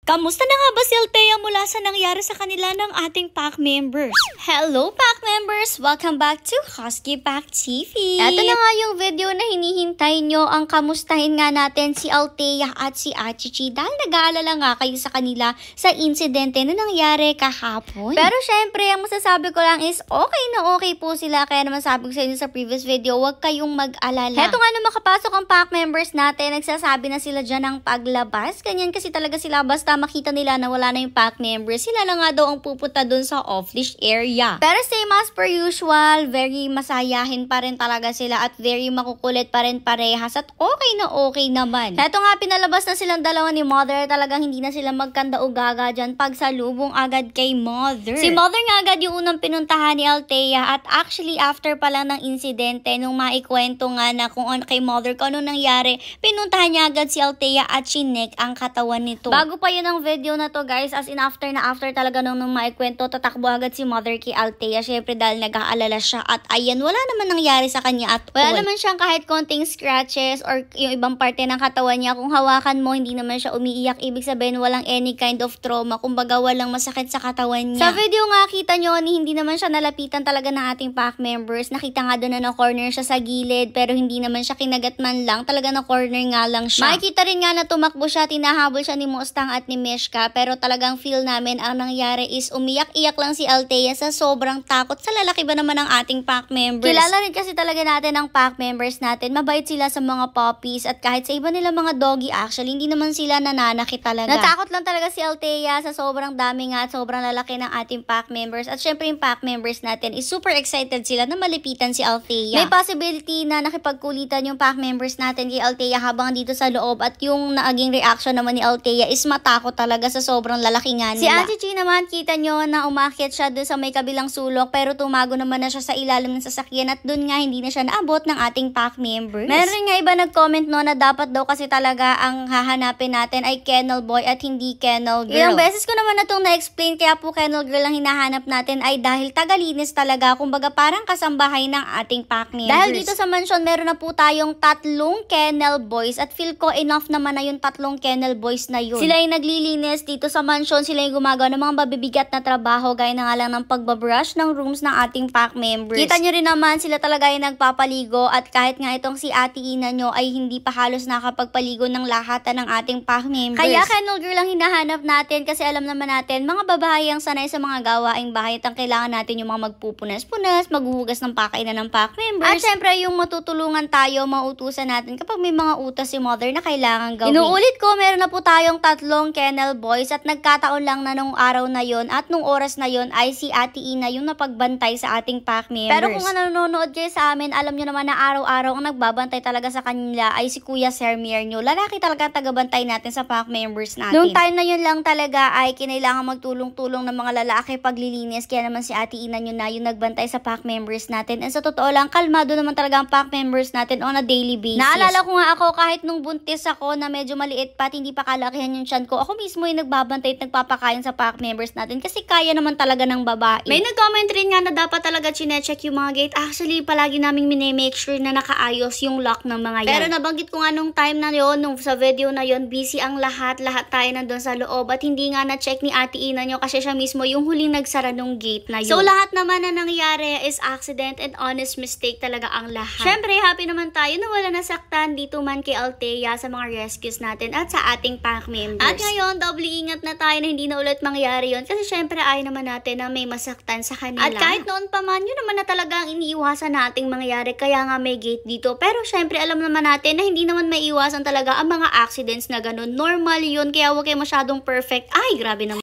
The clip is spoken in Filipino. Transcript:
Kamusta na nga ba si Althea mula sa nangyari sa kanila ng ating pack members? Hello pack members! Welcome back to Husky Pack TV! Ito na nga yung video na hinihintay nyo, ang kamustahin nga natin si Althea at si Achichi dahil nag-aalala nga kayo sa kanila sa insidente na nangyari kahapon. Pero syempre, ang masasabi ko lang is okay na okay po sila, kaya naman sabi ko sa inyo sa previous video, huwag kayong mag-alala. Heto nga na makapasok ang pack members natin, nagsasabi na sila dyan ng paglabas. Ganyan kasi talaga sila, basta makita nila na wala na yung pack members, sila na nga daw ang pupunta dun sa off-leash area. Pero same as per usual, very masayahin pa rin talaga sila at very makukulit pa rin parehas at okay na okay naman. Heto nga, pinalabas na silang dalawa ni Mother, talagang hindi na sila magkanda o gaga dyan pagsalubong agad kay Mother. Si Mother nga agad yung unang pinuntahan ni Althea at actually after pa lang ng insidente, nung maikwento nga na kung kay Mother kung ano nangyari, pinuntahan niya agad si Althea at chinek ang katawan nito. Bago pa yun ang video na to guys, as in after talaga nung maikwento, tatakbo agad si Mother kay Althea, syempre dahil nag-aalala siya at ayan, wala naman nangyari sa kanya at wala naman siyang kahit konting scratches or yung ibang parte ng katawan niya. Kung hawakan mo, hindi naman siya umiiyak, ibig sabihin walang any kind of trauma, kumbaga walang masakit sa katawan niya. Sa video nga kita nyo, hindi naman siya nalapitan talaga ng ating pack members, nakita nga doon na corner siya sa gilid pero hindi naman siya kinagat man lang, talaga na corner nga lang siya. Makikita rin nga na tumakbo siya, tinahabol siya ni Mustang at ni Meshka, pero talagang feel namin ang nangyari is umiyak-iyak lang si Althea sa sobrang takot sa lalaki ba naman ng ating pack members. Kilala rin kasi talaga natin ang pack members natin, mabait sila sa mga puppies at kahit sa iba nila mga doggy actually, hindi naman sila nananakit talaga. Natakot lang talaga si Althea sa sobrang dami nga at sobrang lalaki ng ating pack members at syempre yung pack members natin is super excited sila na malipitan si Althea. May possibility na nakipagkulitan yung pack members natin kay Althea habang dito sa loob at yung naging reaction naman ni Althea is matakot talaga sa sobrang lalaki nga nila. Si Achichi naman, kita nyo na umakyat siya doon sa may kabilang sulok pero tumago naman na siya sa ilalim ng sasakyan at doon nga hindi na siya naabot ng ating pack members. Meron nga iba nag-comment no na dapat daw kasi talaga ang hahanapin natin ay kennel boy at hindi kennel girl. Ilang beses ko naman na itong na-explain, kaya po kennel girl ang hinahanap natin ay dahil tagalinis talaga, kumbaga parang kasambahay ng ating pack members. Dahil dito sa mansion meron na po tayong 3 kennel boys at feel ko enough naman na yung 3 kennel boys na yun. Sila yung naglilinis dito sa mansion, sila yung gumagawa ng mga mabibigat na trabaho gaya na nga lang ng pagbabrush ng rooms ng ating pack members. Kita nyo rin naman sila talaga yung nagpapaligo at kahit nga itong si Ate Ina nyo ay hindi pa halos nakapagpaligo ng lahat ng ating pack members. Kaya kennel girl lang hinahanap natin kasi alam naman natin mga babae ang sanay sa mga gawaing bahay at ang kailangan natin yung mga magpupunas-punas, maghuhugas ng pakainan ng pack members. At syempre yung matutulungan tayo, mautusan natin kapag may mga utos si Mother na kailangan gawin. Inuulit ko, meron na po tayong 3 kennel boys at nagkataon lang na nung araw na yon at nung oras na yon ay si Ate Ina yung napagbantay sa ating pack members. Pero kung nanonood kayo sa amin, alam nyo naman na araw-araw ang nagbabantay talaga sa kanila ay si Kuya Sermier nyo. Lalaki talaga tagabantay natin sa pack members natin. Nung time na yun lang talaga ay kinailangan magtulong-tulong ng mga lalaki paglilinis, kaya naman si Ate Ina nyo na yung nagbantay sa pack members natin. And sa totoo lang, kalmado naman talaga ang pack members natin on a daily basis. Naalala ko nga ako kahit nung buntis ako na medyo maliit pa at hindi pa kalakihan yung tiyan ko, ako mismo yung nagbabantay at nagpapakain sa pack members natin kasi kaya naman talaga ng babae. May nag-comment rin nga na dapat talaga chinecheck yung mga gate. Actually, palagi naming minimake sure na nakaayos yung lock ng mga yan. Pero nabanggit ko nga nung time na yon, nung sa video na yon, busy ang lahat tayo nandun sa loob at hindi nga na-check ni Ate Ina nyo kasi siya mismo yung huling nagsara nung gate na yun. So lahat naman na nangyari is accident and honest mistake talaga ang lahat. Syempre, happy naman tayo na wala nasaktan dito man kay Althea sa mga rescues natin at sa ating pack members. At ngayon, doble ingat na tayo na hindi na ulit mangyari yon kasi syempre ay naman natin na may masaktan sa kanila. At kahit noon pa man, yun naman na talaga ang iniiwasan nating mangyari, kaya nga may gate dito. Pero syempre alam naman natin na hindi naman maiiwasan talaga ang mga accidents na ganun. Normal yun, kaya huwag kayo masyadong perfect. Ay, grabe naman.